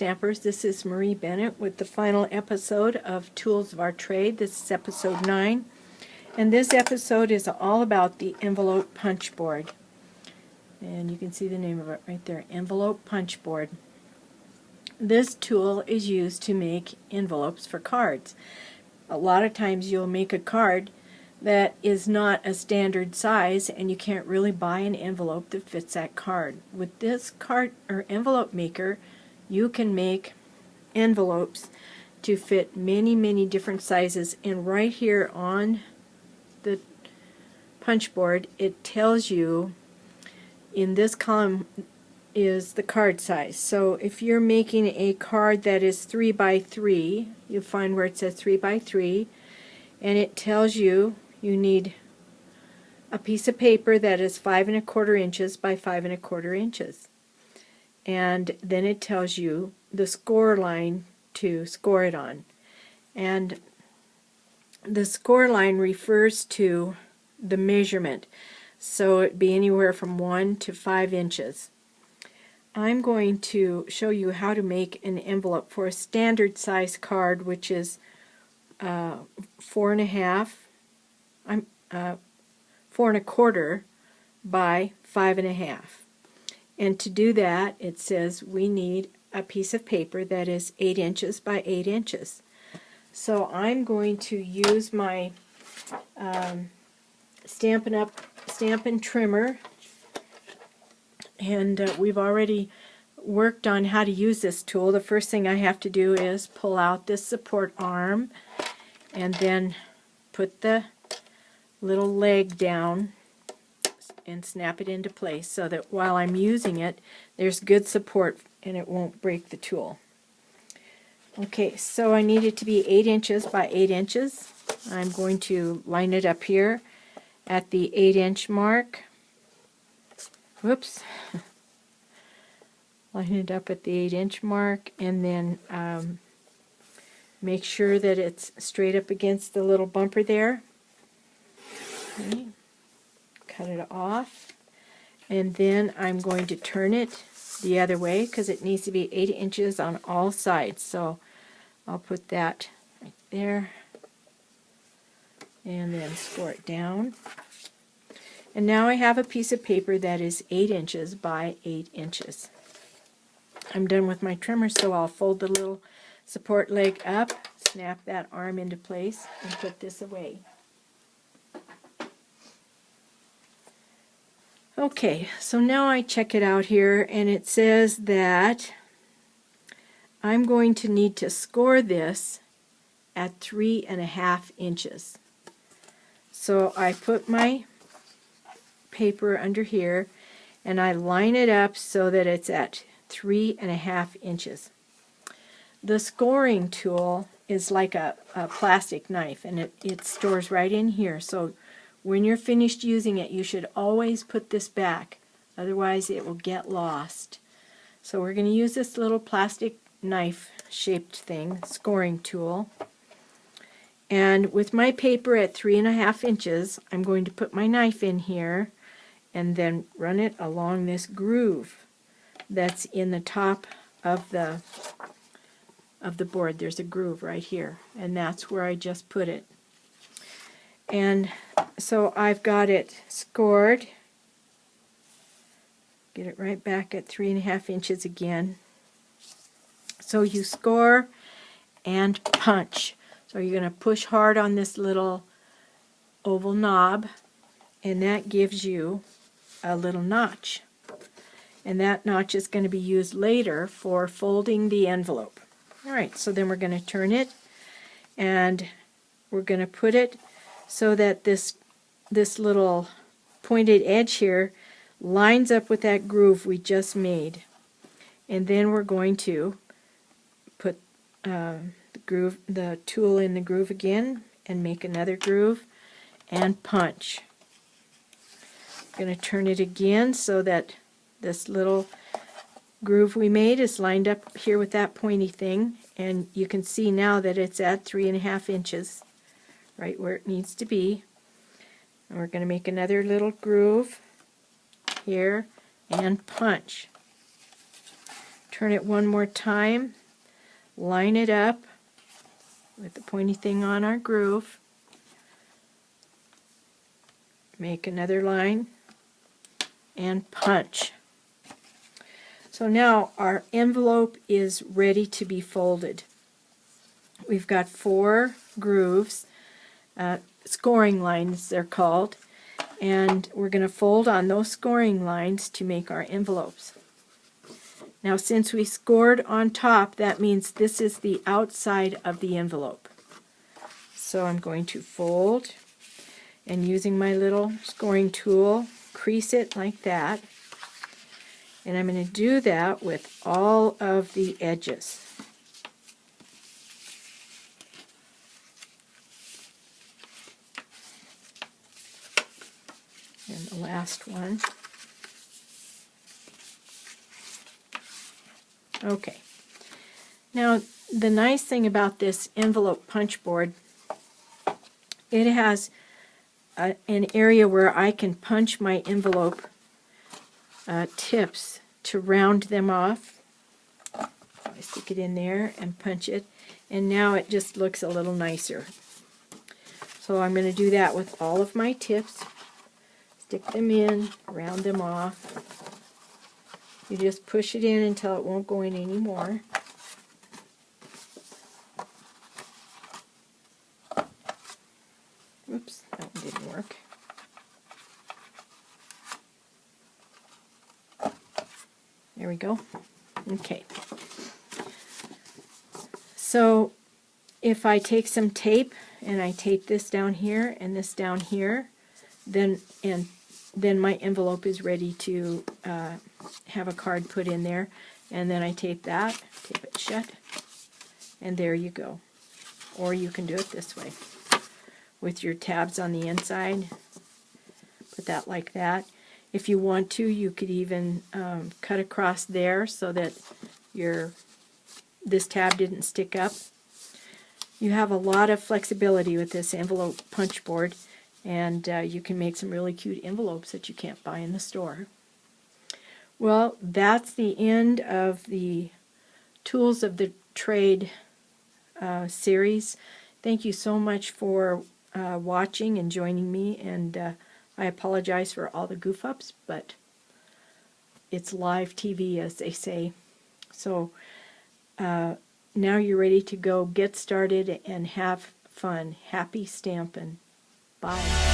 Stampers. This is Marie Bennett with the final episode of Tools of Our Trade. This is episode 9. And this episode is all about the envelope punch board. And you can see the name of it right there, envelope punch board. This tool is used to make envelopes for cards. A lot of times you'll make a card that is not a standard size and you can't really buy an envelope that fits that card. With this card or envelope maker, you can make envelopes to fit many different sizes, and right here on the punch board it tells you in this column is the card size. So if you're making a card that is 3 by 3, you'll find where it says 3 by 3, and it tells you you need a piece of paper that is 5 1/4 inches by 5 1/4 inches. And then it tells you the score line to score it on. And the score line refers to the measurement. So it'd be anywhere from 1 to 5 inches. I'm going to show you how to make an envelope for a standard size card, which is 4 1/4 by 5 1/2. And to do that, it says we need a piece of paper that is 8 inches by 8 inches. So I'm going to use my Stampin' Trimmer, and we've already worked on how to use this tool. The first thing I have to do is pull out this support arm and then put the little leg down and snap it into place so that while I'm using it, there's good support and it won't break the tool. Okay, so I need it to be 8 inches by 8 inches. I'm going to line it up here at the 8-inch mark. Whoops. Line it up at the 8-inch mark, and then make sure that it's straight up against the little bumper there. Okay. Cut it off, and then I'm going to turn it the other way because it needs to be 8 inches on all sides. So I'll put that right there and then score it down. And now I have a piece of paper that is 8 inches by 8 inches. I'm done with my trimmer, so I'll fold the little support leg up, snap that arm into place, and put this away. Okay, so now I check it out here, and it says that I'm going to need to score this at 3 1/2 inches. So I put my paper under here and I line it up so that it's at 3 1/2 inches. The scoring tool is like a plastic knife, and it stores right in here. So when you're finished using it, you should always put this back, otherwise it will get lost. So we're going to use this little plastic knife shaped thing, scoring tool. And with my paper at 3 1/2 inches, I'm going to put my knife in here and then run it along this groove that's in the top of the board. There's a groove right here, and that's where I just put it. And so I've got it scored. Get it right back at 3 1/2 inches again. So you score and punch. So you're going to push hard on this little oval knob, and that gives you a little notch. And that notch is going to be used later for folding the envelope. Alright, so then we're going to turn it, and we're going to put it so that this little pointed edge here lines up with that groove we just made. And then we're going to put the tool in the groove again and make another groove and punch. I'm going to turn it again so that this little groove we made is lined up here with that pointy thing, and you can see now that it's at 3 1/2 inches, right where it needs to be. And we're going to make another little groove here and punch. Turn it one more time, line it up with the pointy thing on our groove, make another line, and punch. So now our envelope is ready to be folded. We've got 4 grooves, scoring lines they're called, and we're going to fold on those scoring lines to make our envelopes. Now since we scored on top, that means this is the outside of the envelope. So I'm going to fold, and using my little scoring tool, crease it like that. And I'm going to do that with all of the edges. And the last one. Okay. Now, the nice thing about this envelope punch board, it has an area where I can punch my envelope tips to round them off. I stick it in there and punch it, and now it just looks a little nicer. So I'm going to do that with all of my tips. Stick them in, round them off. You just push it in until it won't go in anymore. Oops, that one didn't work. There we go. Okay. So if I take some tape and I tape this down here and this down here, then my envelope is ready to have a card put in there, and then I tape that, tape it shut, and there you go. Or you can do it this way with your tabs on the inside. Put that like that. If you want to, you could even cut across there so that this tab didn't stick up. You have a lot of flexibility with this envelope punch board, and you can make some really cute envelopes that you can't buy in the store. Well, that's the end of the Tools of the Trade series. Thank you so much for watching and joining me, and I apologize for all the goof-ups, but it's live TV, as they say. So now you're ready to go get started and have fun. Happy stampin'. Bye.